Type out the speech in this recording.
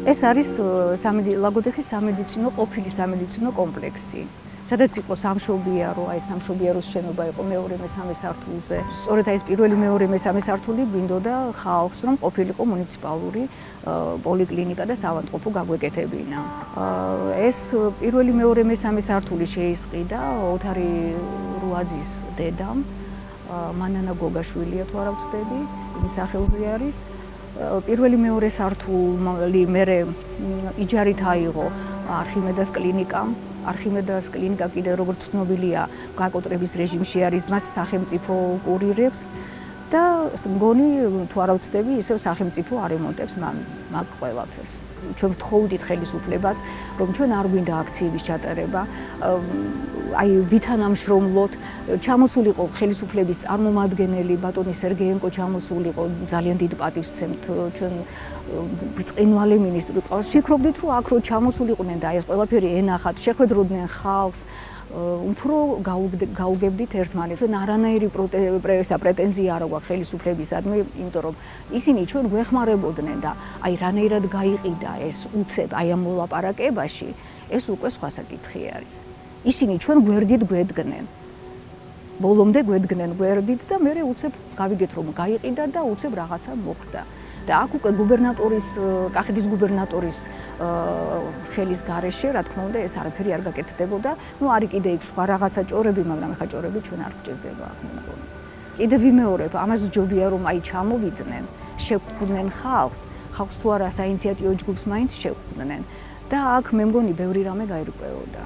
ეს არის ლაგოდეხის ყოფილი სამედიცინო კომპლექსი. სადაც იყო სამშობიარო, აი სამშობიაროს შენობა იყო მეორე-მესამე სართულზე. სწორედ აი ეს პირველი მეორე-მესამე სართული გვინდოდა ხალხს, რომ ყოფილიყო მუნიციპალური პოლიკლინიკა და საავადმყოფო გაგვეკეთებინა. ეს პირველი მეორე-მესამე სართული შეისყიდა ოთარი რუაძის დედამ, მანანა გოგაშვილია თუ არა ვცდები, იმის სახელზე არის. პირველი მეორე სართული მერე იჯარით აიღო არხიმედას კლინიკამ. არხიმედას კლინიკა კიდე როგორც ცნობილია გაკოტრების რეჟიმში არის, მას სახელმწიფო კურირებს და მგონი თუ არა ვცდები, ისევ სახელმწიფო არემონტებს მაგ ყველაფერს. ჩვენ ვთხოვდით ხელისუფლებას, რომ ჩვენ არ გვინდა აქციების ჩატარება, აი ვითანამშრომლოთ, ჩამოსულიყო ხელისუფლების წარმომადგენელი ბატონი სერგეენკო ჩამოსულიყო, ძალიან დიდ პატივს ვცემთ ჩვენ ბრწყინვალე მინისტრი ყავს. ვფიქრობდით, რომ აქ რო ჩამოსულიყვნენ და აი ეს ყველაფერი ენახათ, შეხვედროდნენ ხალხს, უფრო გაუგებდით ერთმანეთს. არანაირი პრეტენზია არ აქვს ხელისუფლებისადმი, იმიტომ რომ ისინი ჩვენ გვეხმარებოდნენ და აი რანაირად გაიყიდა ეს უცებ აი ამ მოლაპარაკებაში, ეს უკვე სხვა საკითხი არის. ისინი ჩვენ გვერდით გვედგნენ. ბოლომდე გვედგნენ გვერდით და მე უცებ გავიგეთ რომ გაიყიდა და უცებ რაღაცა მოხდა. და აქ უკვე კახეთის გუბერნატორის ხელის გარეშე, რა თქმა უნდა, ეს არაფერი არ გაკეთდებოდა. არის კიდე იქ სხვა რაღაცა ჭორები, მაგრამ ეხა ჭორები ჩვენ არ გვჭირდება აქ მე მგონი. კიდე ვიმეორებ, ამას ჯობია რომ აი ჩამოვიდნენ, შევხვდნენ ხალხს თუ არა საინიციატივო ჯგუფს მაინც შევხვდნენ და აქ მე მგონი ბევრი რამე გაირკვეოდა.